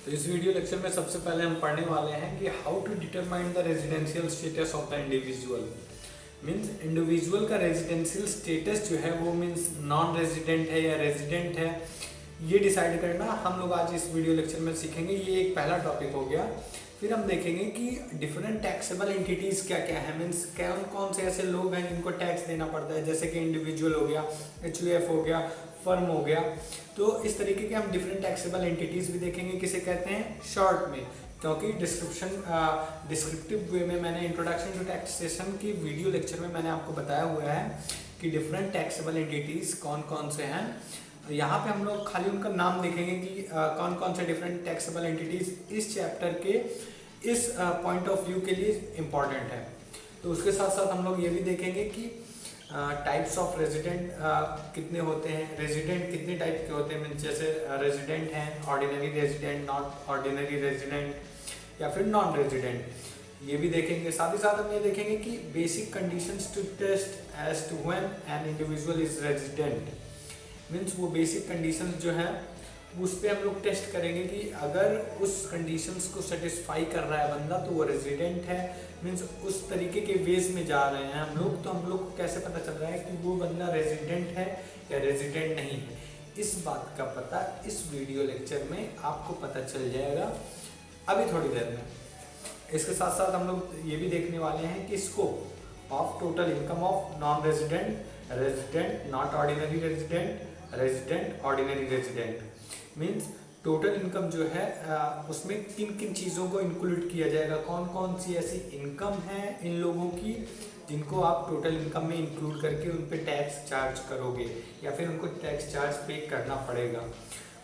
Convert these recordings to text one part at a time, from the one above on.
तो इस video lecture में सबसे पहले हम पढ़ने वाले हैं कि how to determine the residential status of the individual. Means individual का रेजिडेंशियल स्टेटस जो है वो मीन्स नॉन रेजिडेंट है या रेजिडेंट है, ये डिसाइड करना हम लोग आज इस वीडियो लेक्चर में सीखेंगे। ये एक पहला टॉपिक हो गया। फिर हम देखेंगे कि डिफरेंट टैक्सेबल एंटिटीज़ क्या क्या है, मीन्स कौन कौन से ऐसे लोग हैं जिनको टैक्स देना पड़ता है, जैसे कि इंडिविजुअल हो गया, एचयूएफ हो गया, फर्म हो गया। तो इस तरीके के हम डिफरेंट टैक्सेबल एंटिटीज़ भी देखेंगे, किसे कहते हैं शॉर्ट में, क्योंकि डिस्क्रिप्टिव वे में मैंने इंट्रोडक्शन टू टैक्सेशन की वीडियो लेक्चर में मैंने आपको बताया हुआ है कि डिफरेंट टैक्सेबल एंटिटीज़ कौन कौन से हैं। यहाँ पे हम लोग खाली उनका नाम देखेंगे कि कौन कौन से डिफरेंट टैक्सेबल एंटिटीज़ इस चैप्टर के इस पॉइंट ऑफ व्यू के लिए इम्पॉर्टेंट है। तो उसके साथ साथ हम लोग ये भी देखेंगे कि टाइप्स ऑफ रेजिडेंट कितने होते हैं, रेजिडेंट कितने टाइप के होते हैं, जैसे रेजिडेंट हैं, ordinary resident, not ordinary resident या फिर नॉन रेजिडेंट, ये भी देखेंगे। साथ ही साथ हम ये देखेंगे कि basic conditions to test as to when an individual is resident. Means वो बेसिक कंडीशंस जो है उस पर हम लोग टेस्ट करेंगे कि अगर उस कंडीशंस को सेटिस्फाई कर रहा है बंदा तो वो रेजिडेंट है। मीन्स उस तरीके के वेज में जा रहे हैं हम लोग, तो हम लोग को कैसे पता चल रहा है कि वो बंदा रेजिडेंट है या रेजिडेंट नहीं है, इस बात का पता इस वीडियो लेक्चर में आपको पता चल जाएगा अभी थोड़ी देर में। इसके साथ साथ हम लोग ये भी देखने वाले हैं कि scope of total income of non resident, resident, not ordinary resident, resident, ordinary resident. Means total income जो है उसमें किन किन चीज़ों को इंक्लूड किया जाएगा, कौन कौन सी ऐसी इनकम है इन लोगों की जिनको आप टोटल इनकम में इंक्लूड करके उन पे टैक्स चार्ज करोगे या फिर उनको टैक्स चार्ज पे करना पड़ेगा।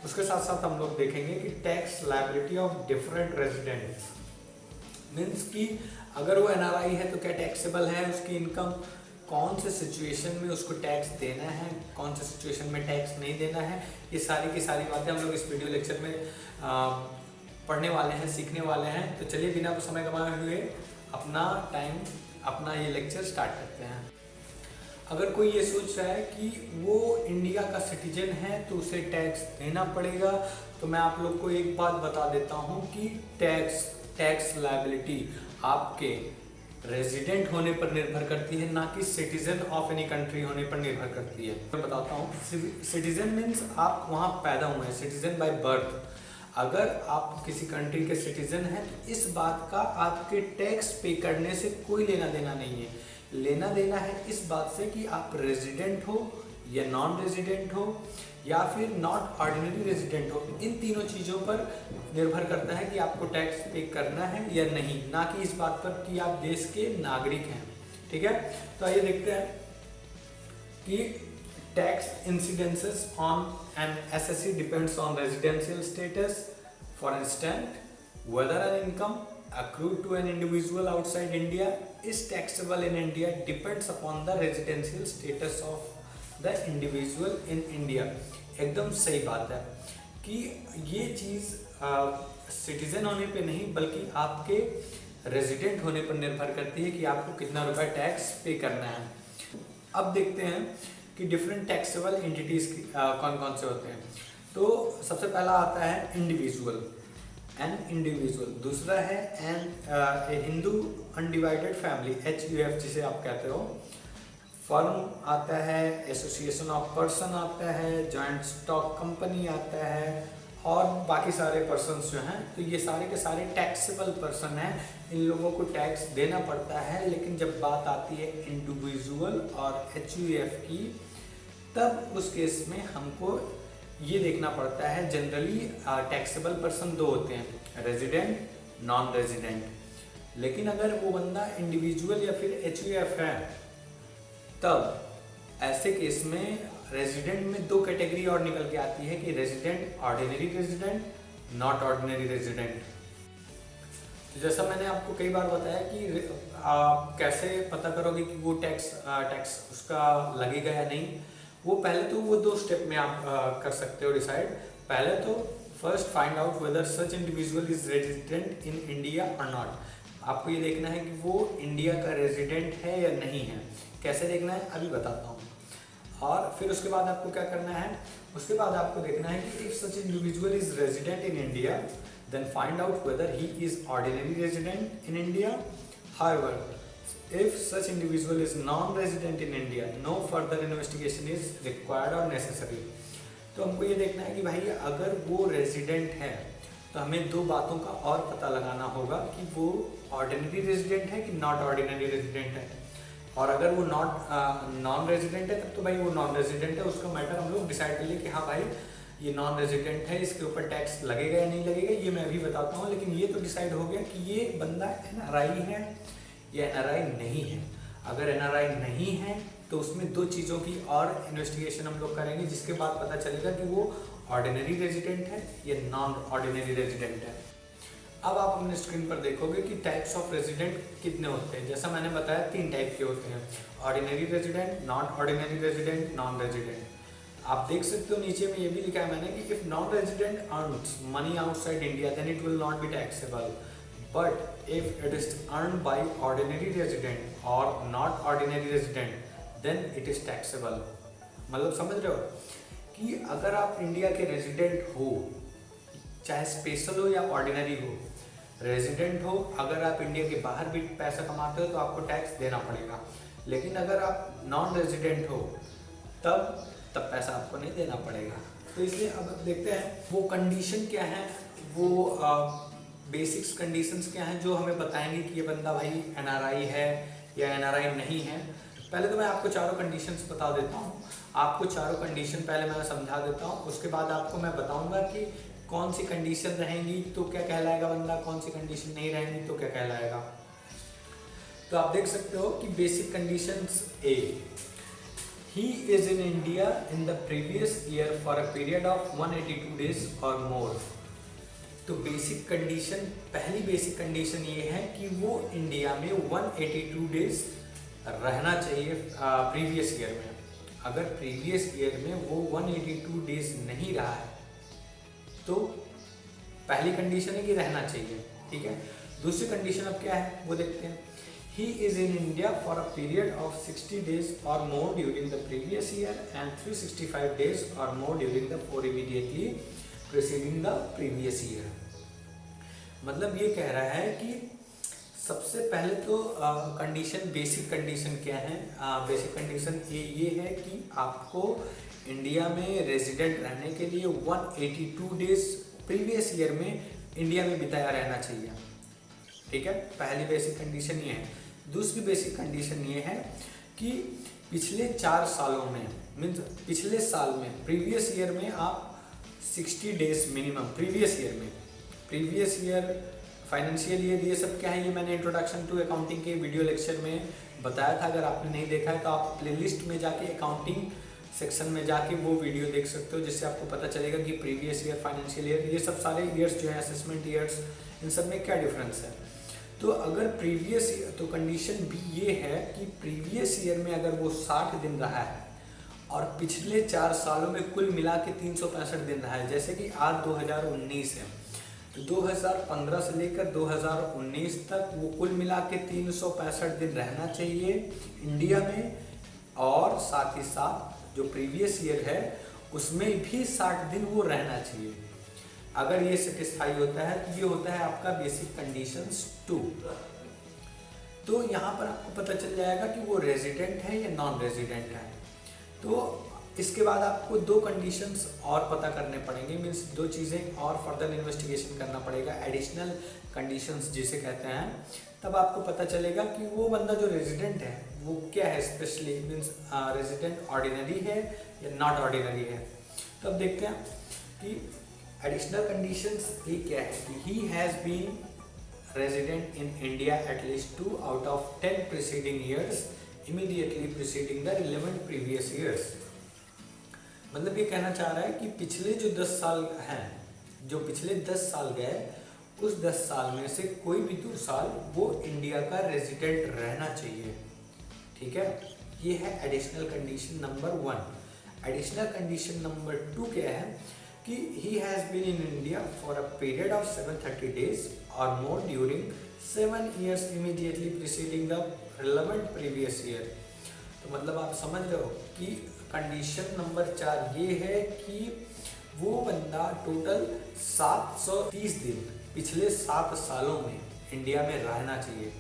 उसके साथ साथ हम लोग देखेंगे कि tax liability of different residents. Means कि अगर वो एनआरआई है तो क्या टैक्सेबल है उसकी इनकम, कौन से सिचुएशन में उसको टैक्स देना है, कौन से सिचुएशन में टैक्स नहीं देना है, ये सारी की सारी बातें हम लोग इस वीडियो लेक्चर में पढ़ने वाले हैं, सीखने वाले हैं। तो चलिए बिना समय गंवाए हुए अपना ये लेक्चर स्टार्ट करते हैं। अगर कोई ये सोच रहा है कि वो इंडिया का सिटीजन है तो उसे टैक्स देना पड़ेगा, तो मैं आप लोग को एक बात बता देता हूँ कि टैक्स लायबिलिटी आपके रेजिडेंट होने पर निर्भर करती है, ना कि सिटीजन ऑफ एनी कंट्री होने पर निर्भर करती है। मैं बताता हूँ, सिटीजन मीन्स आप वहाँ पैदा हुए हैं, सिटीजन बाय बर्थ। अगर आप किसी कंट्री के सिटीजन हैं तो इस बात का आपके टैक्स पे करने से कोई लेना देना नहीं है। लेना देना है इस बात से कि आप रेजिडेंट हो या नॉन रेजिडेंट हो या फिर नॉट ऑर्डिनरी रेजिडेंट हो। इन तीनों चीज़ों पर निर्भर करता है कि आपको टैक्स पे करना है या नहीं, ना कि इस बात पर कि आप देश के नागरिक हैं। ठीक है, तो आइए देखते हैं कि tax इncidences on an SSC depends on residential status. For instance, whether an income accrued to an individual outside India is taxable in India depends upon the residential status of the individual in India। एकदम सही बात है कि ये चीज़ citizen होने पे नहीं बल्कि आपके रेजिडेंट होने पर निर्भर करती है कि आपको कितना रुपया टैक्स पे करना है। अब देखते हैं कि डिफरेंट टैक्सेबल एंटिटीज़ कौन कौन से होते हैं। तो सबसे पहला आता है इंडिविजुअल, एन इंडिविजुअल। दूसरा है an Hindu undivided family, HUF जिसे आप कहते हो। फर्म आता है, एसोसिएशन ऑफ पर्सन आता है, जॉइंट स्टॉक कंपनी आता है और बाकी सारे पर्सन्स जो हैं, तो ये सारे के सारे टैक्सेबल पर्सन हैं। इन लोगों को टैक्स देना पड़ता है। लेकिन जब बात आती है इंडिविजुअल और HUF की, तब उस केस में हमको ये देखना पड़ता है, जनरली टैक्सेबल पर्सन दो होते हैं, रेजिडेंट, नॉन रेजिडेंट। लेकिन अगर वो बंदा इंडिविजुअल या फिर HUF है, तब ऐसे केस में रेजिडेंट में दो कैटेगरी और निकल के आती है कि resident ordinary resident, not ordinary resident. तो जैसा मैंने आपको कई बार बताया कि आप कैसे पता करोगे कि वो टैक्स उसका लगेगा या नहीं, वो पहले तो वो दो स्टेप में आप कर सकते हो डिसाइड। पहले तो first find out whether such individual is resident in India और नॉट। आपको ये देखना है कि वो इंडिया का रेजिडेंट है या नहीं है। कैसे देखना है अभी बताता हूँ। और फिर उसके बाद आपको क्या करना है, उसके बाद आपको देखना है कि if such individual is resident in India then find out whether he is ordinary resident in India. However, if such individual is non-resident in India, no further investigation is required or necessary. तो हमको ये देखना है कि भाई अगर वो resident है तो हमें दो बातों का और पता लगाना होगा कि वो ऑर्डिनरी रेजिडेंट है कि नॉट ऑर्डिनरी रेजिडेंट है। और अगर वो नॉन रेजिडेंट है तब तो भाई वो नॉन रेजिडेंट है, उसका मैटर हम लोग डिसाइड कर लिए कि हाँ भाई ये नॉन रेजिडेंट है, इसके ऊपर टैक्स लगेगा या नहीं लगेगा, ये मैं अभी बताता हूँ। लेकिन ये तो डिसाइड हो गया कि ये बंदा NRI है या NRI नहीं है। अगर NRI नहीं है तो उसमें दो चीज़ों की और इन्वेस्टिगेशन हम लोग करेंगे, जिसके बाद पता चलेगा कि वो ऑर्डिनरी रेजिडेंट है या नॉन ऑर्डिनरी रेजिडेंट है। अब आप अपने स्क्रीन पर देखोगे कि टाइप्स ऑफ रेजिडेंट कितने होते हैं। जैसा मैंने बताया 3 टाइप के होते हैं, ordinary resident, non ordinary resident, non resident. आप देख सकते हो नीचे में ये भी लिखा है मैंने कि if non resident earns money outside India then it will not be taxable, but if it is earn by ordinary resident और not ordinary resident then it is taxable. मतलब समझ रहे हो कि अगर आप इंडिया के रेजिडेंट हो, चाहे स्पेशल हो या ऑर्डिनरी हो, रेजिडेंट हो, अगर आप इंडिया के बाहर भी पैसा कमाते हो तो आपको टैक्स देना पड़ेगा। लेकिन अगर आप नॉन रेजिडेंट हो तब पैसा आपको नहीं देना पड़ेगा। तो इसलिए अब देखते हैं वो कंडीशन क्या है, वो बेसिक्स कंडीशंस क्या हैं जो हमें बताएंगे कि ये बंदा भाई NRI है या NRI नहीं है। पहले तो मैं आपको चारों कंडीशंस बता देता हूँ। आपको चारों कंडीशन पहले मैं समझा देता हूँ, उसके बाद आपको मैं बताऊँगा कि कौन सी कंडीशन रहेंगी तो क्या कहलाएगा बंदा, कौन सी कंडीशन नहीं रहेंगी तो क्या कहलाएगा। तो आप देख सकते हो कि basic conditions A, he is in India in the previous year for a period of 182 days or more। तो बेसिक कंडीशन, पहली बेसिक कंडीशन ये है कि वो इंडिया में 182 डेज रहना चाहिए प्रीवियस ईयर में। अगर प्रीवियस ईयर में वो 182 डेज नहीं रहा है तो पहली कंडीशन है कि रहना चाहिए, ठीक है। दूसरी कंडीशन अब क्या है वो देखते हैं। He is in India for a period of 60 days or more during the previous year and 365 days or more during the 4 immediately preceding the previous year। मतलब ये कह रहा है कि सबसे पहले तो कंडीशन, बेसिक कंडीशन क्या है। बेसिक कंडीशन ये है कि आपको इंडिया में रेजिडेंट रहने के लिए 182 डेज प्रीवियस ईयर में इंडिया में बिताया रहना चाहिए, ठीक है। पहली बेसिक कंडीशन ये है। दूसरी बेसिक कंडीशन ये है कि पिछले 4 सालों में, मीन्स पिछले साल में, प्रीवियस ईयर में आप 60 days minimum, previous year financial year, ये सब क्या है ये मैंने इंट्रोडक्शन टू अकाउंटिंग के वीडियो लेक्चर में बताया था। अगर आपने नहीं देखा है तो आप प्लेलिस्ट में जाके अकाउंटिंग सेक्शन में जाके वो वीडियो देख सकते हो, जिससे आपको पता चलेगा कि प्रीवियस ईयर, फाइनेंशियल ईयर, ये सब सारे ईयर्स जो है, असेसमेंट ईयर्स, इन सब में क्या डिफरेंस है। तो अगर प्रीवियस ईयर, तो कंडीशन भी ये है कि प्रीवियस ईयर में अगर वो 60 दिन रहा है और पिछले 4 सालों में कुल मिला के 365 दिन रहा है, जैसे कि आज 2019 है तो 2015 से लेकर 2019 तक वो कुल मिला के 365 दिन रहना चाहिए इंडिया में, और साथ ही साथ जो प्रीवियस ईयर है उसमें भी 60 दिन वो रहना चाहिए। अगर ये सेटिस्फाई होता है तो ये होता है आपका बेसिक कंडीशंस 2। तो यहाँ पर आपको पता चल जाएगा कि वो रेजिडेंट है या नॉन रेजिडेंट है। तो इसके बाद आपको 2 कंडीशंस और पता करने पड़ेंगे, मीन्स 2 चीज़ें और फर्दर इन्वेस्टिगेशन करना पड़ेगा, एडिशनल कंडीशंस जिसे कहते हैं। तब आपको पता चलेगा कि वो बंदा जो रेजिडेंट है वो क्या है, स्पेशली मीन्स रेजिडेंट ऑर्डिनरी है या नॉट ऑर्डिनरी है। तो अब देखते हैं कि एडिशनल कंडीशंस ये क्या है कि he has been resident in India at least 2 out of 10 preceding years immediately preceding the relevant previous years। मतलब ये कहना चाह रहा है कि पिछले जो 10 साल हैं, जो पिछले 10 साल गए, उस 10 साल में से कोई भी 2 साल वो इंडिया का रेजिडेंट रहना चाहिए, ठीक है। ये है additional condition number 1। Additional condition number 2 क्या है कि he has been in India for a period of 730 days or more during 7 years immediately preceding the relevant previous year। तो मतलब आप समझ रहे हो कि कंडीशन नंबर 4 ये है कि वो बंदा टोटल 730 दिन पिछले 7 सालों में इंडिया में रहना चाहिए।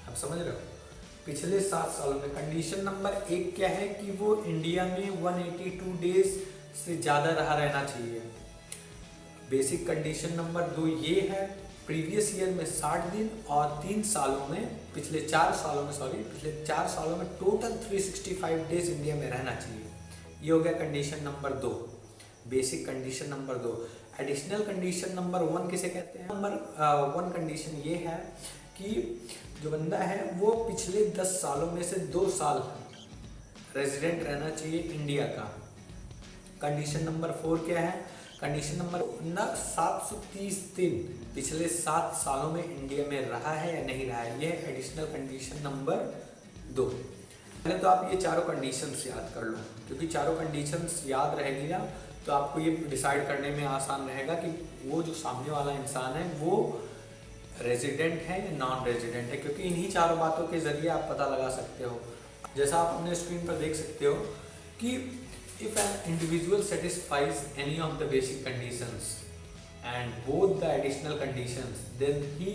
आप समझ रहे हो, पिछले 7 सालों में। कंडीशन नंबर 1 क्या है कि वो इंडिया में 182 डेज से ज़्यादा रहना चाहिए। बेसिक कंडीशन नंबर 2 ये है, प्रीवियस ईयर में 60 दिन और 3 सालों में, पिछले 4 सालों में टोटल 365 डेज इंडिया में रहना चाहिए। ये हो गया condition number 2, basic condition number 2। Additional condition number 1 किसे कहते हैं? नंबर 1 कंडीशन ये है कि जो बंदा है वो पिछले 10 सालों में से 2 साल रेजिडेंट रहना चाहिए इंडिया का। कंडीशन नंबर 4 क्या है? कंडीशन नंबर 730 दिन पिछले 7 सालों में इंडिया में रहा है या नहीं रहा है, यह एडिशनल कंडीशन नंबर 2। पहले तो आप ये चारों कंडीशंस याद कर लो, क्योंकि चारों कंडीशंस याद रहेगी ना तो आपको ये डिसाइड करने में आसान रहेगा कि वो जो सामने वाला इंसान है वो रेजिडेंट है या नॉन रेजिडेंट है, क्योंकि इन्हीं चारों बातों के जरिए आप पता लगा सकते हो। जैसा आप अपने स्क्रीन पर देख सकते हो कि if an individual satisfies any of the basic conditions and both the additional conditions, then he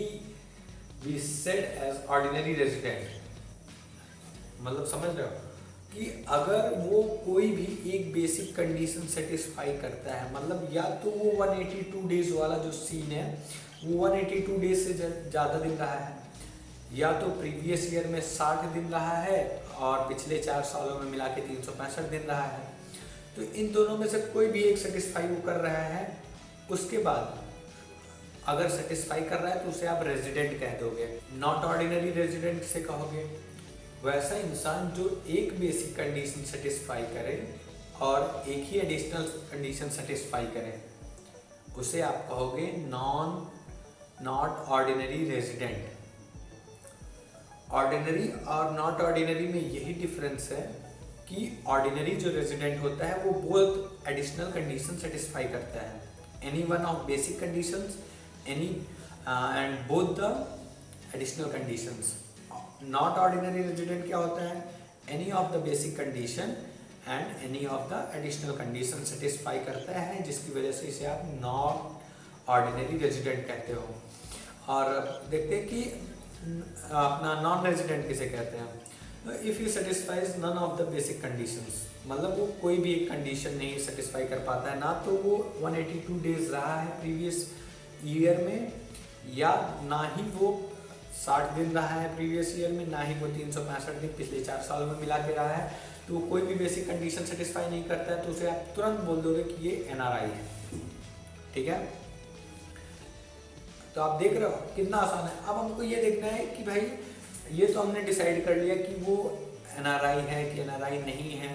be said as ordinary resident। मतलब समझ रहे हो कि अगर वो कोई भी एक बेसिक कंडीशन सेटिस्फाई करता है, मतलब या तो वो 182 डेज वाला जो सीन है वो 182 डेज से ज़्यादा दिन रहा है, या तो प्रीवियस ईयर में 60 दिन रहा है और पिछले 4 सालों में मिला के 365 दिन रहा है, तो इन दोनों में से कोई भी एक सेटिस्फाई वो कर रहा है। उसके बाद अगर सेटिस्फाई कर रहा है तो उसे आप रेजिडेंट कह दोगे, नॉट ऑर्डिनरी रेजिडेंट से कहोगे। वैसा इंसान जो एक बेसिक कंडीशन सेटिस्फाई करे और एक ही एडिशनल कंडीशन सेटिस्फाई करे उसे आप कहोगे नॉट ऑर्डिनरी रेजिडेंट। ऑर्डिनरी और नॉट ऑर्डिनरी में यही डिफरेंस है कि ऑर्डिनरी जो रेजिडेंट होता है वो बोथ एडिशनल कंडीशन सेटिस्फाई करता है, any one of basic conditions any and both the additional conditions. Not ordinary resident क्या होता है? Any of the basic condition and any of the additional condition satisfy करता है, जिसकी वजह से इसे आप नॉट ऑर्डिनरी रेजिडेंट कहते हो। और देखते हैं कि अपना नॉन रेजिडेंट किसे कहते हैं? If you satisfies none of the basic conditions, मतलब वो कोई भी एक कंडीशन नहीं सेटिस्फाई कर पाता है, ना तो वो 182 डेज रहा है प्रीवियस ईयर में, या ना ही वो 60 दिन रहा है प्रीवियस ईयर में, ना ही वो 365 दिन पिछले 4 सालों में मिला के रहा है, तो कोई भी बेसिक कंडीशन सेटिस्फाई नहीं करता है, तो उसे आप तुरंत बोल दोगे कि ये NRI है। ठीक है, तो आप देख रहे हो कितना आसान है। अब हमको ये देखना है कि भाई ये तो हमने डिसाइड कर लिया कि वो NRI है कि NRI नहीं है।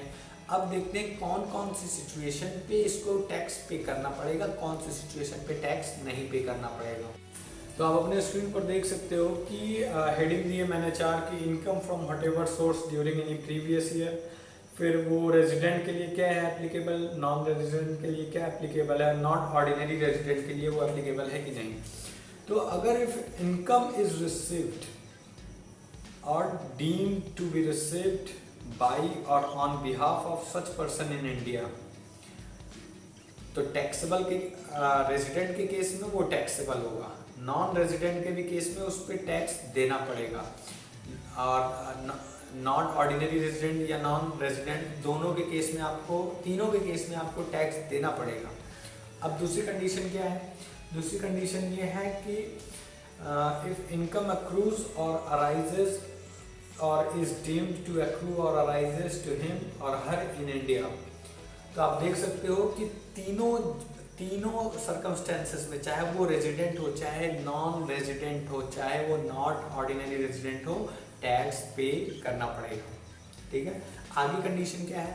अब देखते हैं कौन कौन सी सिचुएशन पे इसको टैक्स पे करना पड़ेगा, कौन सी सिचुएशन पे टैक्स नहीं पे करना पड़ेगा। तो आप अपने स्क्रीन पर देख सकते हो कि हेडिंग दी है मैंने 4 की, income from whatever source during any previous year. फिर वो रेजिडेंट के लिए क्या है एप्लीकेबल, नॉन रेजिडेंट के लिए क्या एप्लीकेबल है, नॉट ऑर्डिनरी रेजिडेंट के लिए वो एप्लीकेबल है कि नहीं। तो अगर if income is received or deemed to be received by or on behalf of such person in India, तो टैक्सेबल के रेजिडेंट के केस में वो टैक्सेबल होगा, नॉन रेजिडेंट के भी केस में उस पर टैक्स देना पड़ेगा, और नॉट ऑर्डिनरी रेजिडेंट या नॉन रेजिडेंट दोनों के केस में आपको, तीनों के केस में आपको टैक्स देना पड़ेगा। अब दूसरी कंडीशन क्या है? दूसरी कंडीशन ये है कि if income accrues or arises or is deemed to accrue or arises to him or her in India, तो आप देख सकते हो कि तीनों सर्कमस्टेंसेस में, चाहे वो रेजिडेंट हो, चाहे नॉन रेजिडेंट हो, चाहे वो नॉट ऑर्डिनरी रेजिडेंट हो, टैक्स पे करना पड़ेगा। ठीक है, आगे कंडीशन क्या है?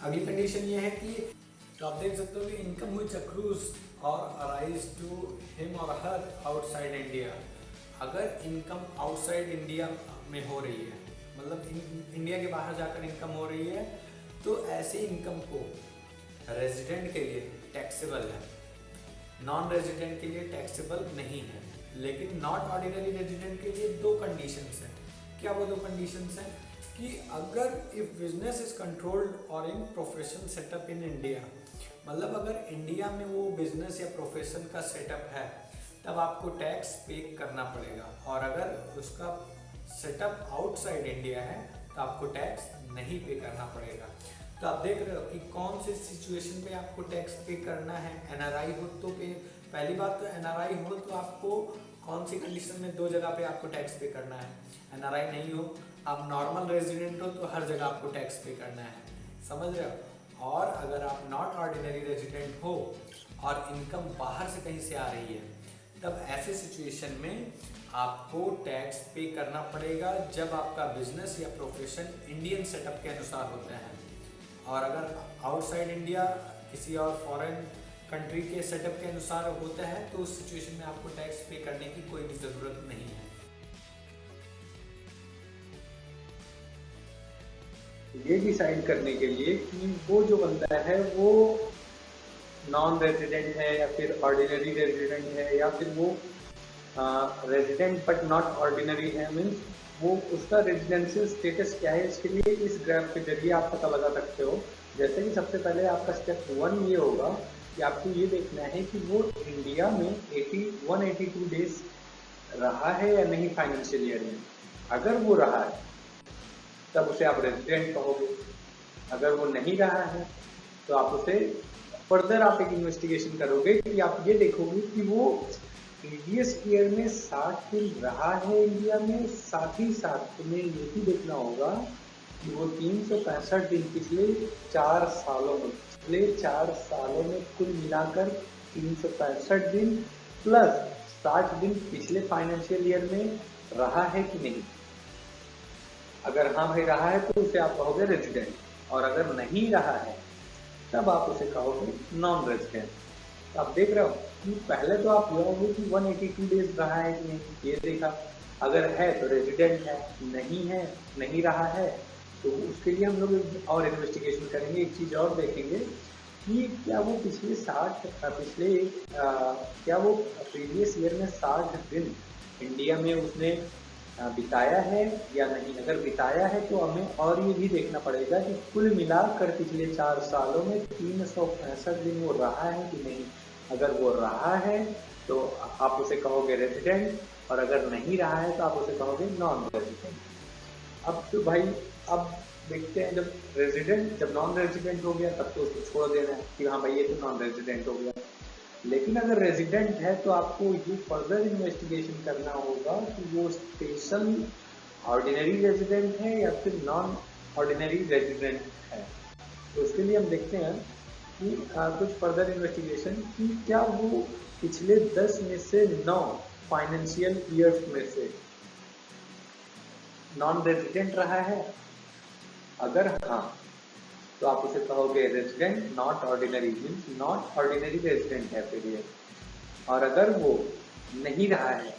अगली कंडीशन ये है कि तो आप देख सकते हो कि इनकम व्हिच अक्रूज और अराइज टू हिम और हर आउटसाइड इंडिया। अगर इनकम आउटसाइड इंडिया में हो रही है, मतलब इंडिया के बाहर जाकर इनकम हो रही है, तो ऐसे इनकम को रेजिडेंट के लिए टैक्सेबल है, नॉन रेजिडेंट के लिए टैक्सेबल नहीं है। लेकिन नॉट ऑर्डिनरी रेजिडेंट के लिए 2 कंडीशंस हैं। क्या वो 2 कंडीशंस हैं? कि अगर इफ बिजनेस इज कंट्रोल्ड और इन प्रोफेशन सेटअप इन इंडिया, मतलब अगर इंडिया में वो बिजनेस या प्रोफेशन का सेटअप है, तब आपको टैक्स पे करना पड़ेगा। और अगर उसका सेटअप आउटसाइड इंडिया है तो आपको टैक्स नहीं पे करना पड़ेगा। तो आप देख रहे हो कि कौन से सिचुएशन पे आपको टैक्स पे करना है। एनआरआई हो तो पे, पहली बात तो एनआरआई हो तो आपको कौन सी कंडीशन में 2 जगह पे आपको टैक्स पे करना है। एनआरआई नहीं हो, आप नॉर्मल रेजिडेंट हो तो हर जगह आपको टैक्स पे करना है, समझ रहे हो। और अगर आप नॉट ऑर्डिनरी रेजिडेंट हो और इनकम बाहर से कहीं से आ रही है, तब ऐसे सिचुएशन में आपको टैक्स पे करना पड़ेगा जब आपका बिजनेस या प्रोफेशन इंडियन सेटअप के अनुसार होता है। और अगर आउटसाइड इंडिया किसी और फॉरेन कंट्री के सेटअप के अनुसार होता है तो उस सिचुएशन में आपको टैक्स पे करने की कोई भी ज़रूरत नहीं है। ये डिसाइड करने के लिए कि वो जो बंदा है वो नॉन रेजिडेंट है या फिर ऑर्डिनरी रेजिडेंट है या फिर वो रेजिडेंट बट नॉट ऑर्डिनरी है, मीन्स वो उसका रेजिडेंशियल स्टेटस क्या है, इसके लिए इस ग्राफ के जरिए आप पता लगा सकते हो। जैसे कि सबसे पहले आपका स्टेप 1 ये होगा कि आपको ये देखना है कि वो इंडिया में 182 डेज रहा है या नहीं फाइनेंशियल ईयर में। अगर वो रहा है तब उसे आप रेजिडेंट कहोगे। अगर वो नहीं रहा है तो आप उसे फर्दर आप एक इन्वेस्टिगेशन करोगे कि आप ये देखोगे कि वो प्रीवियस ईयर में 60 दिन रहा है इंडिया में। साथ ही साथ तुम्हें ये भी देखना होगा कि वो 365 दिन पिछले 4 सालों में कुल मिलाकर 365 दिन प्लस 60 दिन पिछले फाइनेंशियल ईयर में रहा है कि नहीं। अगर हाँ भाई रहा है तो उसे आप कहोगे रेजिडेंट, और अगर नहीं रहा है तब आप उसे कहोगे नॉन रेजिडेंट। तो आप देख रहे हो कि पहले तो आप ये होंगे कि 182 डेज रहा है कि नहीं, ये देखा। अगर है तो रेजिडेंट है, नहीं रहा है तो उसके लिए हम लोग और इन्वेस्टिगेशन करेंगे। एक चीज़ और देखेंगे कि क्या वो क्या वो प्रीवियस ईयर में 60 दिन इंडिया में उसने बिताया है या नहीं। अगर बिताया है तो हमें और ये भी देखना पड़ेगा कि कुल मिलाकर पिछले 4 सालों में 365 दिन वो रहा है कि नहीं। अगर वो रहा है तो आप उसे कहोगे रेजिडेंट, और अगर नहीं रहा है तो आप उसे कहोगे नॉन रेजिडेंट। अब तो भाई अब देखते हैं, जब नॉन रेजिडेंट हो गया तब तो उसको छोड़ देना है कि हाँ भाई ये तो नॉन रेजिडेंट हो गया। लेकिन अगर रेजिडेंट है तो आपको ये फर्दर इन्वेस्टिगेशन करना होगा कि वो स्पेशल ऑर्डिनरी रेजिडेंट है या फिर नॉन ऑर्डिनरी रेजिडेंट है। तो उसके लिए हम देखते हैं कि कुछ फर्दर इन्वेस्टिगेशन कि क्या वो पिछले 10 में से 9 फाइनेंशियल ईयर्स में से नॉन रेजिडेंट रहा है। अगर हाँ तो आप उसे कहोगे resident not ordinary, means not ordinary resident है फिर ये। और अगर वो नहीं रहा है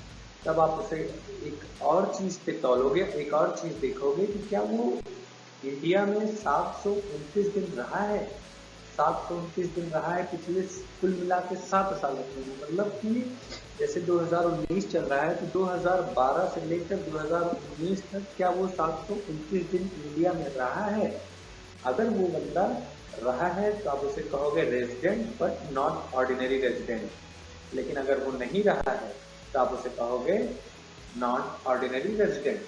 तब आप उसे एक और चीज़ पे तौलोगे, एक और चीज़ देखोगे कि क्या वो इंडिया में 729 दिन रहा है। 729 दिन रहा है पिछले कुल मिला के 7 सालों में। मतलब कि जैसे 2019 चल रहा है तो 2012 से लेकर 2019 तक क्या वो 729 दिन इंडिया में रहा है। अगर वो बंदा रहा है तो आप उसे कहोगे resident but not ordinary resident. लेकिन अगर वो नहीं रहा है तो आप उसे कहोगे नॉट ऑर्डिनरी रेजिडेंट।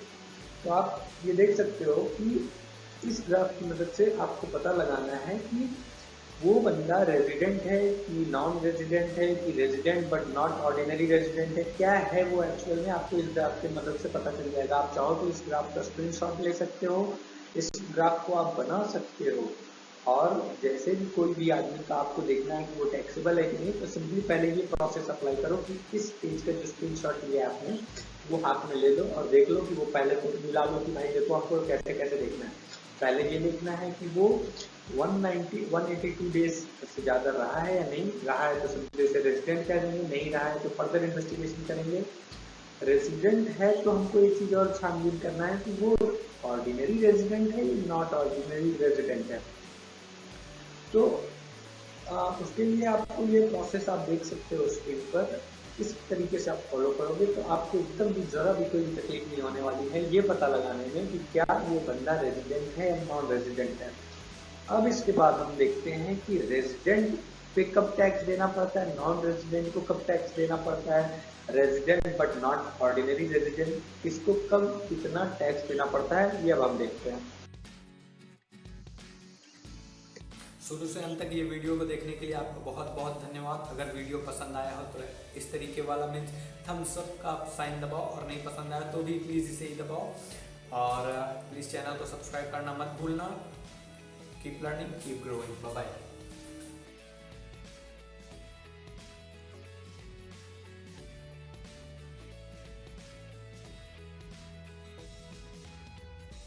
तो आप ये देख सकते हो कि इस ग्राफ की मदद से आपको पता लगाना है कि वो बंदा रेजिडेंट है कि नॉन रेजिडेंट है कि resident but not ordinary resident है। क्या है वो एक्चुअल में, आपको इस ग्राफ की मदद से पता चल जाएगा। आप चाहो तो इस ग्राफ का स्क्रीनशॉट ले सकते हो, इस ग्राफ को आप बना सकते हो, और जैसे भी कोई भी आदमी का आपको देखना है कि वो टैक्सेबल है कि नहीं, तो सिंपली पहले ये प्रोसेस अप्लाई करो कि इस पेज का जो स्क्रीनशॉट लिया आपने वो हाथ में ले लो और देख लो कि वो पहले तो मिला लो कि भाई देखो आपको कैसे कैसे देखना है। पहले ये देखना है कि वो 182 डेज से ज़्यादा रहा है या नहीं। रहा है तो सिंपली उसे रेजिडेंट कह देंगे, नहीं रहा है तो फर्दर इन्वेस्टिगेशन करेंगे। रेजिडेंट है तो हमको एक चीज़ और छानबीन करना है कि वो ऑर्डिनरी रेजिडेंट है या नॉट ऑर्डिनरी रेजिडेंट है। तो उसके लिए आपको ये प्रोसेस आप देख सकते हो स्क्रीन पर। इस तरीके से आप फॉलो करोगे तो आपको एकदम भी ज़रा भी कोई तकलीफ नहीं होने वाली है ये पता लगाने में कि क्या वो बंदा रेजिडेंट है या नॉन रेजिडेंट है। अब इसके बाद हम देखते हैं कि रेजिडेंट पे कब टैक्स देना पड़ता है, नॉन रेजिडेंट को कब टैक्स देना पड़ता है, resident but not ordinary resident किसको कब कितना टैक्स देना पड़ता है, ये अब हम देखते हैं। शुरू से अंत तक ये वीडियो को देखने के लिए आपका बहुत बहुत धन्यवाद। अगर वीडियो पसंद आया हो तो इस तरीके वाला मीन्स थम्स अप का आप साइन दबाओ, और नहीं पसंद आया तो भी प्लीज़ इसे ही दबाओ, और प्लीज़ चैनल को सब्सक्राइब करना मत भूलना। Keep learning, keep growing, bye bye.